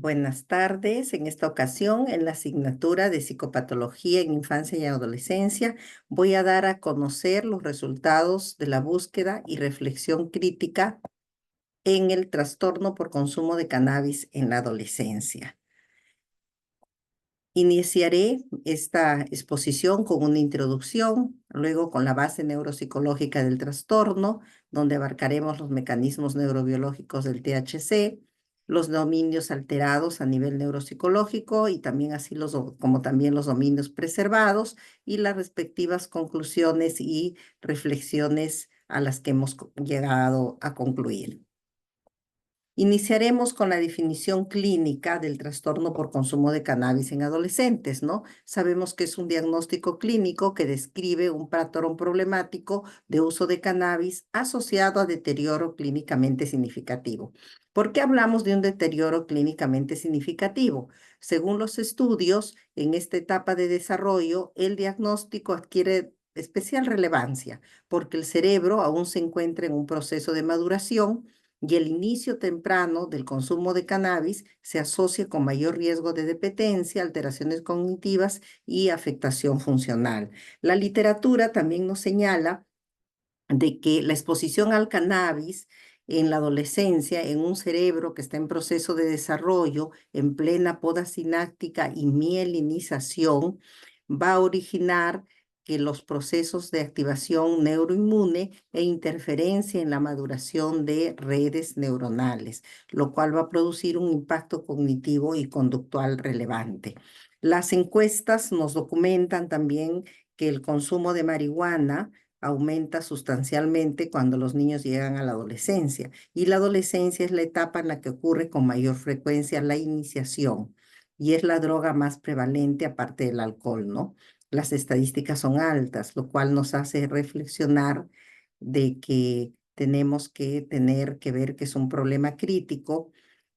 Buenas tardes. En esta ocasión, en la asignatura de Psicopatología en Infancia y Adolescencia, voy a dar a conocer los resultados de la búsqueda y reflexión crítica en el trastorno por consumo de cannabis en la adolescencia. Iniciaré esta exposición con una introducción, luego con la base neuropsicológica del trastorno, donde abarcaremos los mecanismos neurobiológicos del THC, los dominios alterados a nivel neuropsicológico y también así como también los dominios preservados y las respectivas conclusiones y reflexiones a las que hemos llegado a concluir. Iniciaremos con la definición clínica del trastorno por consumo de cannabis en adolescentes, ¿no? Sabemos que es un diagnóstico clínico que describe un patrón problemático de uso de cannabis asociado a deterioro clínicamente significativo. ¿Por qué hablamos de un deterioro clínicamente significativo? Según los estudios, en esta etapa de desarrollo, el diagnóstico adquiere especial relevancia porque el cerebro aún se encuentra en un proceso de maduración y el inicio temprano del consumo de cannabis se asocia con mayor riesgo de dependencia, alteraciones cognitivas y afectación funcional. La literatura también nos señala de que la exposición al cannabis en la adolescencia, en un cerebro que está en proceso de desarrollo, en plena poda sináptica y mielinización, va a originar que los procesos de activación neuroinmune e interferencia en la maduración de redes neuronales, lo cual va a producir un impacto cognitivo y conductual relevante. Las encuestas nos documentan también que el consumo de marihuana aumenta sustancialmente cuando los niños llegan a la adolescencia. Y la adolescencia es la etapa en la que ocurre con mayor frecuencia la iniciación. Y es la droga más prevalente aparte del alcohol, ¿no? Las estadísticas son altas, lo cual nos hace reflexionar de que tenemos que tener que ver que es un problema crítico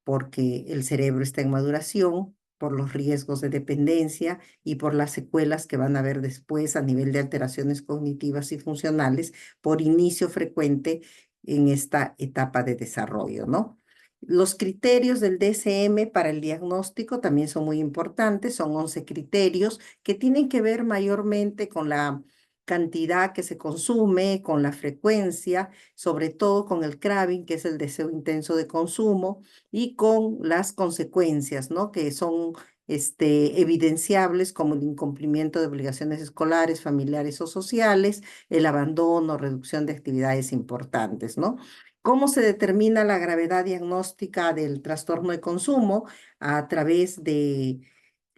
porque el cerebro está en maduración, por los riesgos de dependencia y por las secuelas que van a haber después a nivel de alteraciones cognitivas y funcionales por inicio frecuente en esta etapa de desarrollo, ¿no? Los criterios del DSM para el diagnóstico también son muy importantes, son 11 criterios que tienen que ver mayormente con la cantidad que se consume, con la frecuencia, sobre todo con el craving, que es el deseo intenso de consumo, y con las consecuencias, ¿no? Que son evidenciables como el incumplimiento de obligaciones escolares, familiares o sociales, el abandono, reducción de actividades importantes, ¿no? ¿Cómo se determina la gravedad diagnóstica del trastorno de consumo? A través de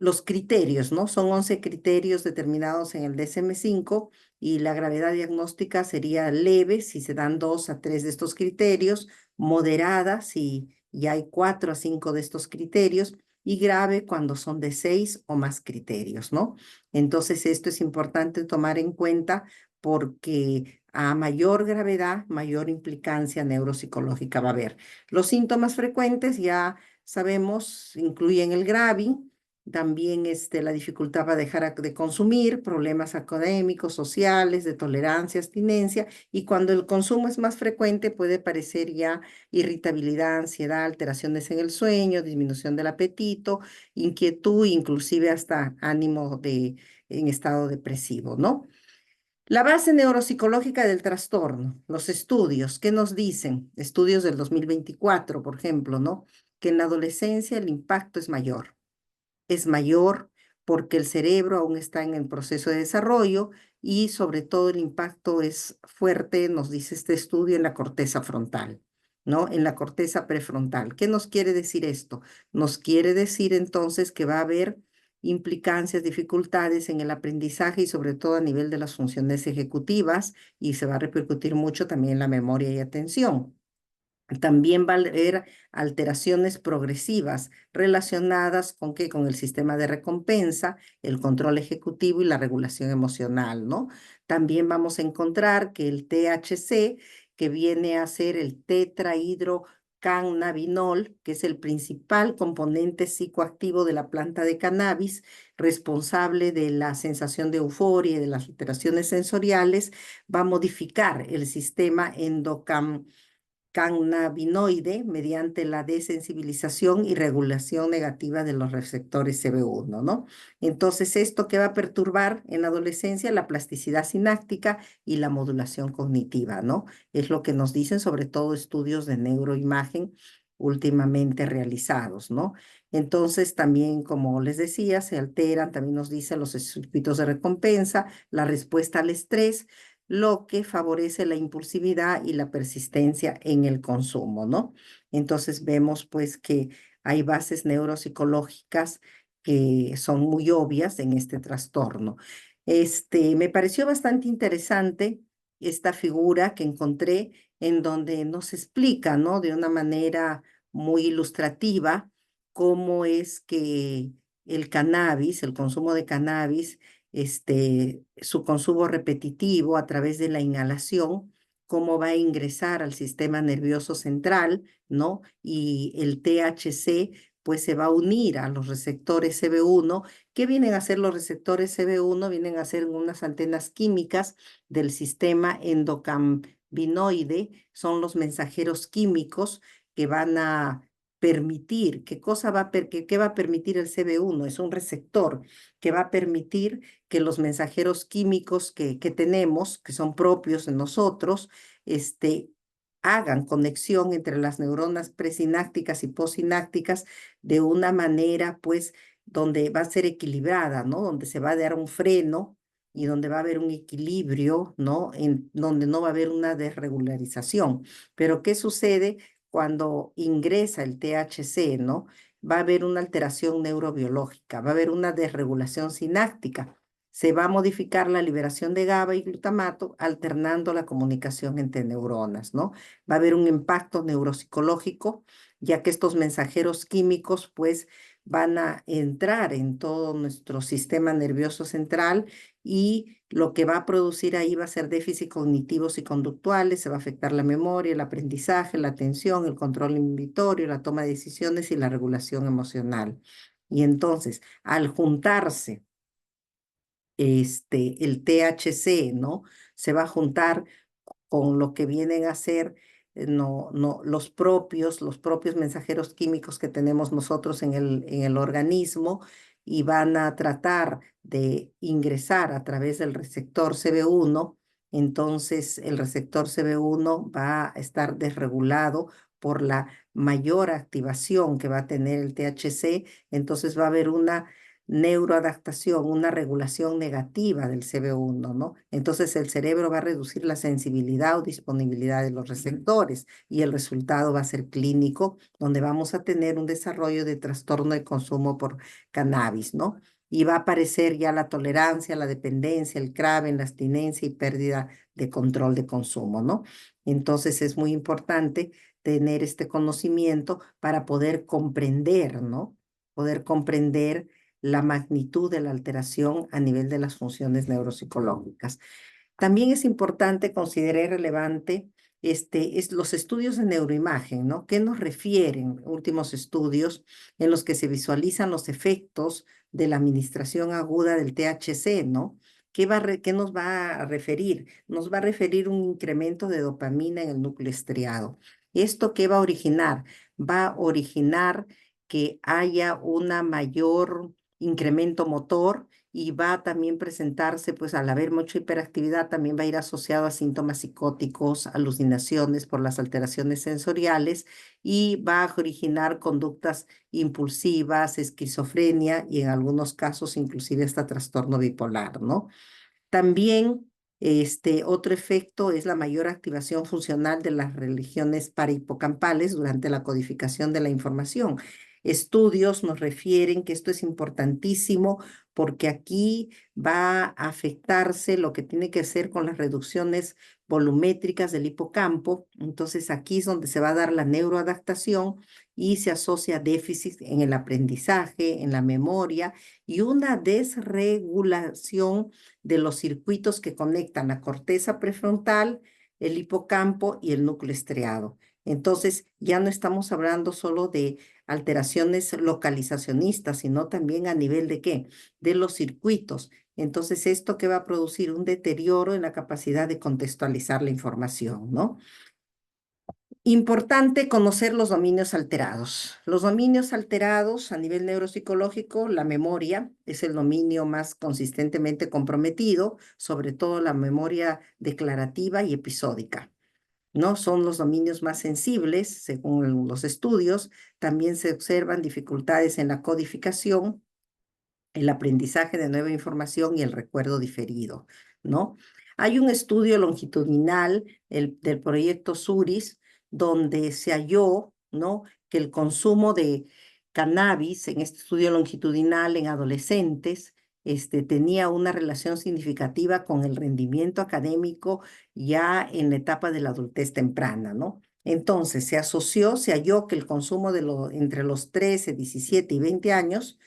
los criterios, ¿no? Son 11 criterios determinados en el DSM-5 y la gravedad diagnóstica sería leve si se dan 2 a 3 de estos criterios, moderada si ya hay 4 a 5 de estos criterios y grave cuando son de 6 o más criterios, ¿no? Entonces esto es importante tomar en cuenta porque a mayor gravedad, mayor implicancia neuropsicológica va a haber. Los síntomas frecuentes ya sabemos incluyen el GRAVI, también la dificultad para dejar de consumir, problemas académicos, sociales, de tolerancia, abstinencia, y cuando el consumo es más frecuente puede parecer ya irritabilidad, ansiedad, alteraciones en el sueño, disminución del apetito, inquietud, inclusive hasta en estado depresivo, ¿no? La base neuropsicológica del trastorno, los estudios, ¿qué nos dicen? Estudios del 2024, por ejemplo, ¿no? Que en la adolescencia el impacto es mayor porque el cerebro aún está en el proceso de desarrollo y sobre todo el impacto es fuerte, nos dice este estudio, en la corteza frontal, ¿no? En la corteza prefrontal. ¿Qué nos quiere decir esto? Nos quiere decir entonces que va a haber implicancias, dificultades en el aprendizaje y sobre todo a nivel de las funciones ejecutivas y se va a repercutir mucho también en la memoria y atención. También va a haber alteraciones progresivas relacionadas con qué, con el sistema de recompensa, el control ejecutivo y la regulación emocional, ¿no? También vamos a encontrar que el THC, que viene a ser el tetrahidrocannabinol, que es el principal componente psicoactivo de la planta de cannabis, responsable de la sensación de euforia y de las alteraciones sensoriales, va a modificar el sistema endocannabinoide cannabinoide mediante la desensibilización y regulación negativa de los receptores CB1, ¿no? Entonces, esto que va a perturbar en la adolescencia la plasticidad sináptica y la modulación cognitiva, ¿no? Es lo que nos dicen sobre todo estudios de neuroimagen últimamente realizados, ¿no? Entonces, también, como les decía, se alteran, también nos dicen los circuitos de recompensa, la respuesta al estrés, lo que favorece la impulsividad y la persistencia en el consumo, ¿no? Entonces vemos pues que hay bases neuropsicológicas que son muy obvias en este trastorno. Me pareció bastante interesante esta figura que encontré en donde nos explica, ¿no? De una manera muy ilustrativa cómo es que el cannabis, el consumo de cannabis, su consumo repetitivo a través de la inhalación, cómo va a ingresar al sistema nervioso central, ¿no? Y el THC, pues se va a unir a los receptores CB1. ¿Qué vienen a hacer los receptores CB1? Vienen a ser unas antenas químicas del sistema endocannabinoide, son los mensajeros químicos que van a permitir, ¿qué va a permitir el CB1? Es un receptor que va a permitir que los mensajeros químicos que tenemos, que son propios de nosotros, hagan conexión entre las neuronas presinápticas y postsinápticas de una manera, pues, donde va a ser equilibrada, ¿no? Donde se va a dar un freno y donde va a haber un equilibrio, ¿no? En donde no va a haber una desregularización. Pero ¿qué sucede cuando ingresa el THC, ¿no? Va a haber una alteración neurobiológica, va a haber una desregulación sináptica. Se va a modificar la liberación de GABA y glutamato, alternando la comunicación entre neuronas, ¿no? Va a haber un impacto neuropsicológico, ya que estos mensajeros químicos, pues, van a entrar en todo nuestro sistema nervioso central y lo que va a producir ahí va a ser déficit cognitivos y conductuales, se va a afectar la memoria, el aprendizaje, la atención, el control inhibitorio, la toma de decisiones y la regulación emocional. Y entonces, al juntarse el THC, ¿no? Se va a juntar con lo que vienen a ser los propios mensajeros químicos que tenemos nosotros en el organismo y van a tratar de ingresar a través del receptor CB1. Entonces, el receptor CB1 va a estar desregulado por la mayor activación que va a tener el THC. Entonces, va a haber una neuroadaptación, una regulación negativa del CB1, ¿no? Entonces el cerebro va a reducir la sensibilidad o disponibilidad de los receptores y el resultado va a ser clínico, donde vamos a tener un desarrollo de trastorno de consumo por cannabis, ¿no? Y va a aparecer ya la tolerancia, la dependencia, el craven, la abstinencia y pérdida de control de consumo, ¿no? Entonces es muy importante tener este conocimiento para poder comprender, ¿no? Poder comprender la magnitud de la alteración a nivel de las funciones neuropsicológicas. También es importante considerar relevante los estudios de neuroimagen, ¿no? ¿Qué nos refieren últimos estudios en los que se visualizan los efectos de la administración aguda del THC, ¿no? ¿Qué nos va a referir? Nos va a referir un incremento de dopamina en el núcleo estriado. ¿Esto qué va a originar? Va a originar que haya una mayor incremento motor y va a también presentarse, pues al haber mucha hiperactividad, también va a ir asociado a síntomas psicóticos, alucinaciones por las alteraciones sensoriales y va a originar conductas impulsivas, esquizofrenia y en algunos casos inclusive hasta trastorno bipolar, ¿no? También otro efecto es la mayor activación funcional de las regiones parahipocampales durante la codificación de la información. Estudios nos refieren que esto es importantísimo porque aquí va a afectarse lo que tiene que hacer con las reducciones volumétricas del hipocampo. Entonces aquí es donde se va a dar la neuroadaptación y se asocia déficit en el aprendizaje, en la memoria y una desregulación de los circuitos que conectan la corteza prefrontal, el hipocampo y el núcleo estriado. Entonces, ya no estamos hablando solo de alteraciones localizacionistas, sino también a nivel de ¿qué? De los circuitos. Entonces, esto que va a producir un deterioro en la capacidad de contextualizar la información, ¿no? Importante conocer los dominios alterados. Los dominios alterados a nivel neuropsicológico, la memoria es el dominio más consistentemente comprometido, sobre todo la memoria declarativa y episódica, ¿no? Son los dominios más sensibles, según los estudios. También se observan dificultades en la codificación, el aprendizaje de nueva información y el recuerdo diferido, ¿no? Hay un estudio longitudinal del proyecto SURIS donde se halló, ¿no?, que el consumo de cannabis en este estudio longitudinal en adolescentes tenía una relación significativa con el rendimiento académico ya en la etapa de la adultez temprana, ¿no? Entonces, se halló que el consumo entre los 13, 17 y 20 años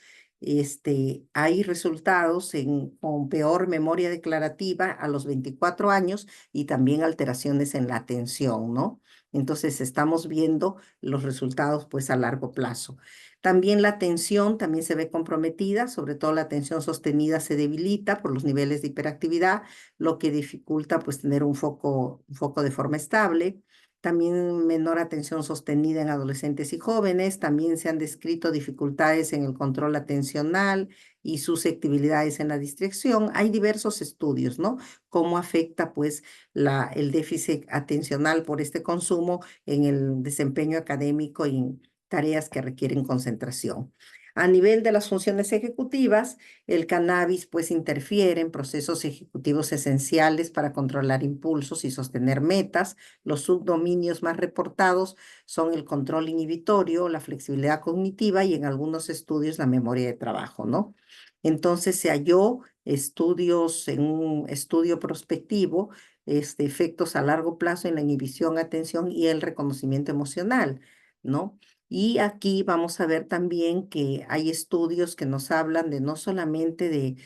hay resultados con peor memoria declarativa a los 24 años y también alteraciones en la atención, ¿no? Entonces estamos viendo los resultados pues a largo plazo. También la atención también se ve comprometida, sobre todo la atención sostenida se debilita por los niveles de hiperactividad, lo que dificulta pues tener un foco de forma estable. También menor atención sostenida en adolescentes y jóvenes. También se han descrito dificultades en el control atencional y susceptibilidades en la distracción. Hay diversos estudios, ¿no? Cómo afecta, pues, el déficit atencional por este consumo en el desempeño académico y en tareas que requieren concentración. A nivel de las funciones ejecutivas, el cannabis pues interfiere en procesos ejecutivos esenciales para controlar impulsos y sostener metas. Los subdominios más reportados son el control inhibitorio, la flexibilidad cognitiva y en algunos estudios la memoria de trabajo, ¿no? Entonces se halló estudios en un estudio prospectivo, efectos a largo plazo en la inhibición, atención y el reconocimiento emocional, ¿no? Y aquí vamos a ver también que hay estudios que nos hablan de no solamente de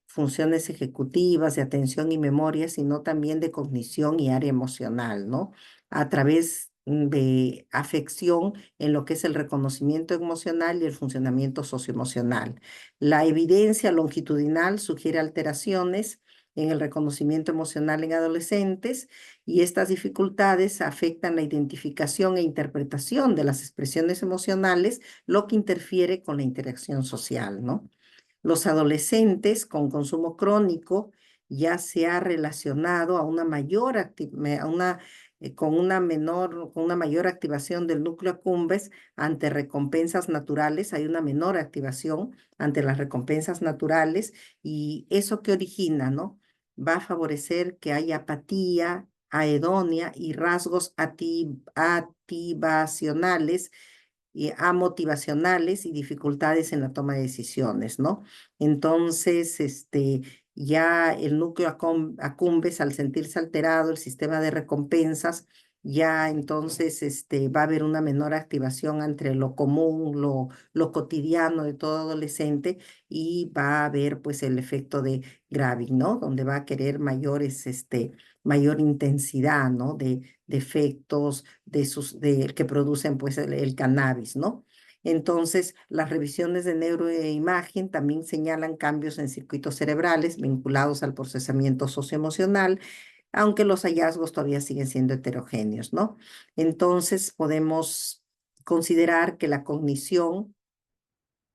funciones ejecutivas, de atención y memoria, sino también de cognición y área emocional, ¿no? A través de afección en lo que es el reconocimiento emocional y el funcionamiento socioemocional. La evidencia longitudinal sugiere alteraciones en el reconocimiento emocional en adolescentes y estas dificultades afectan la identificación e interpretación de las expresiones emocionales, lo que interfiere con la interacción social, ¿no? Los adolescentes con consumo crónico ya se ha relacionado a una mayor con una mayor activación del núcleo accumbens ante recompensas naturales, hay una menor activación ante las recompensas naturales y eso que origina, ¿no? Va a favorecer que haya apatía, aedonia y rasgos ativacionales y amotivacionales y dificultades en la toma de decisiones, ¿no? Entonces, ya el núcleo accumbens, al sentirse alterado, el sistema de recompensas, ya entonces va a haber una menor activación entre lo común, lo cotidiano de todo adolescente y va a haber pues el efecto de Graving, ¿no? Donde va a querer mayor intensidad, ¿no? De efectos que producen pues el cannabis, ¿no? Entonces, las revisiones de neuroimagen también señalan cambios en circuitos cerebrales vinculados al procesamiento socioemocional, aunque los hallazgos todavía siguen siendo heterogéneos, ¿no? Entonces, podemos considerar que la cognición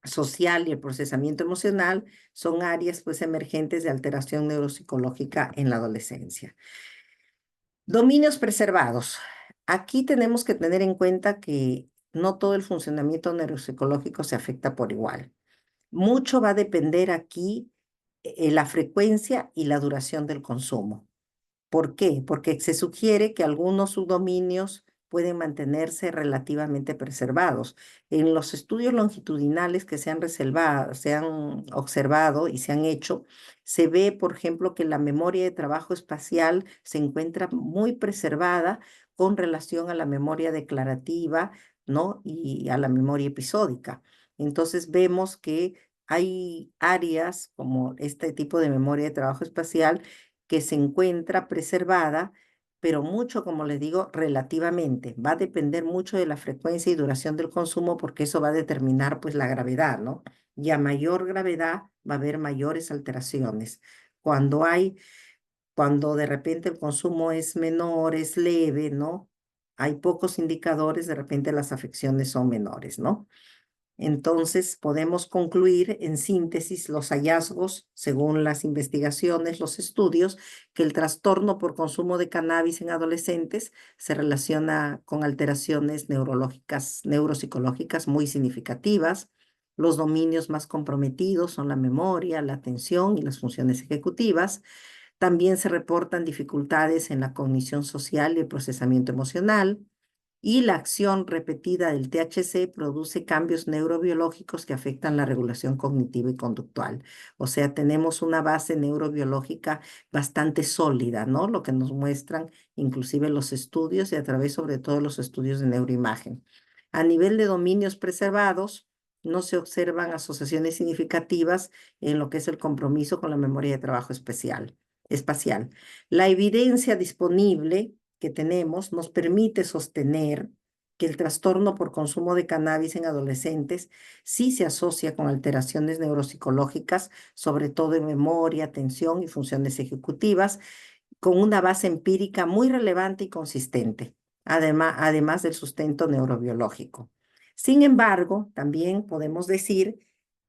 social y el procesamiento emocional son áreas pues emergentes de alteración neuropsicológica en la adolescencia. Dominios preservados. Aquí tenemos que tener en cuenta que no todo el funcionamiento neuropsicológico se afecta por igual. Mucho va a depender aquí la frecuencia y la duración del consumo. ¿Por qué? Porque se sugiere que algunos subdominios pueden mantenerse relativamente preservados. En los estudios longitudinales que se han observado y se han hecho, se ve, por ejemplo, que la memoria de trabajo espacial se encuentra muy preservada con relación a la memoria declarativa, ¿no? Y a la memoria episódica. Entonces vemos que hay áreas como este tipo de memoria de trabajo espacial que se encuentra preservada, pero mucho, como les digo, relativamente. Va a depender mucho de la frecuencia y duración del consumo porque eso va a determinar pues la gravedad, ¿no? Y a mayor gravedad va a haber mayores alteraciones. Cuando de repente el consumo es menor, es leve, ¿no? hay pocos indicadores, de repente las afecciones son menores, ¿no? Entonces, podemos concluir en síntesis los hallazgos, según las investigaciones, los estudios, que el trastorno por consumo de cannabis en adolescentes se relaciona con alteraciones neurológicas, neuropsicológicas muy significativas. Los dominios más comprometidos son la memoria, la atención y las funciones ejecutivas. También se reportan dificultades en la cognición social y el procesamiento emocional, y la acción repetida del THC produce cambios neurobiológicos que afectan la regulación cognitiva y conductual. O sea, tenemos una base neurobiológica bastante sólida, ¿no? Lo que nos muestran inclusive los estudios y a través sobre todo los estudios de neuroimagen. A nivel de dominios preservados, no se observan asociaciones significativas en lo que es el compromiso con la memoria de trabajo espacial. La evidencia disponible que tenemos nos permite sostener que el trastorno por consumo de cannabis en adolescentes sí se asocia con alteraciones neuropsicológicas, sobre todo en memoria, atención y funciones ejecutivas, con una base empírica muy relevante y consistente, además del sustento neurobiológico. Sin embargo, también podemos decir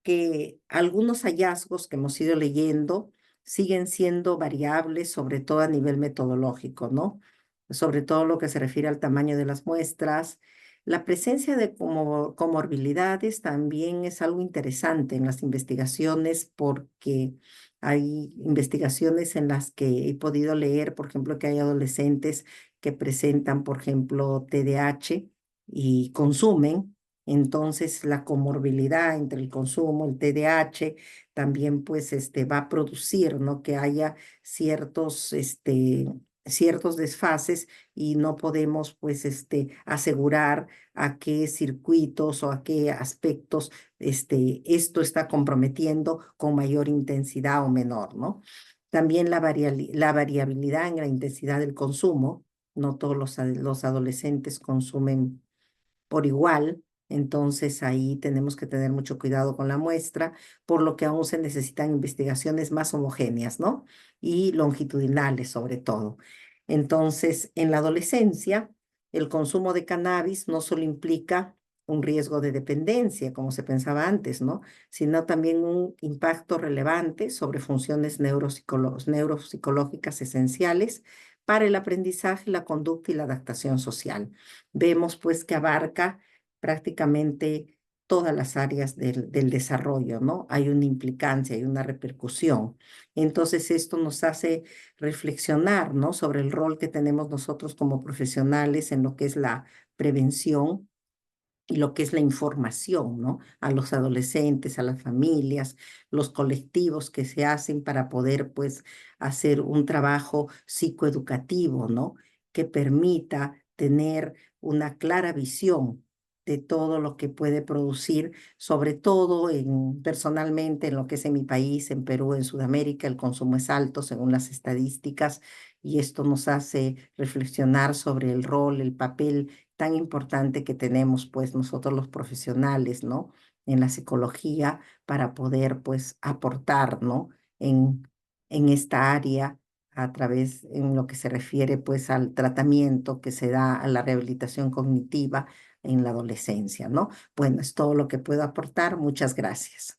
que algunos hallazgos que hemos ido leyendo siguen siendo variables, sobre todo a nivel metodológico, ¿no? Sobre todo lo que se refiere al tamaño de las muestras. La presencia de comorbilidades también es algo interesante en las investigaciones, porque hay investigaciones en las que he podido leer, por ejemplo, que hay adolescentes que presentan, por ejemplo, TDAH y consumen. Entonces, la comorbilidad entre el consumo, el TDAH, también pues va a producir, ¿no? Que haya ciertos desfases, y no podemos pues asegurar a qué circuitos o a qué aspectos esto está comprometiendo con mayor intensidad o menor, ¿no? También la variabilidad en la intensidad del consumo. No todos los adolescentes consumen por igual. Entonces ahí tenemos que tener mucho cuidado con la muestra, por lo que aún se necesitan investigaciones más homogéneas, ¿no? Y longitudinales sobre todo. Entonces, en la adolescencia, el consumo de cannabis no solo implica un riesgo de dependencia, como se pensaba antes, ¿no? Sino también un impacto relevante sobre funciones neuropsicológicas esenciales para el aprendizaje, la conducta y la adaptación social. Vemos pues que abarca prácticamente todas las áreas del desarrollo, ¿no? Hay una implicancia, hay una repercusión. Entonces, esto nos hace reflexionar, ¿no? Sobre el rol que tenemos nosotros como profesionales en lo que es la prevención y lo que es la información, ¿no? A los adolescentes, a las familias, los colectivos que se hacen para poder, pues, hacer un trabajo psicoeducativo, ¿no? Que permita tener una clara visión de todo lo que puede producir, sobre todo personalmente en lo que es en mi país, en Perú, en Sudamérica, el consumo es alto según las estadísticas, y esto nos hace reflexionar sobre el rol, el papel tan importante que tenemos pues nosotros los profesionales, ¿no? En la psicología, para poder pues aportar, ¿no? En, en esta área, a través en lo que se refiere pues al tratamiento que se da a la rehabilitación cognitiva en la adolescencia, ¿no? Bueno, es todo lo que puedo aportar. Muchas gracias.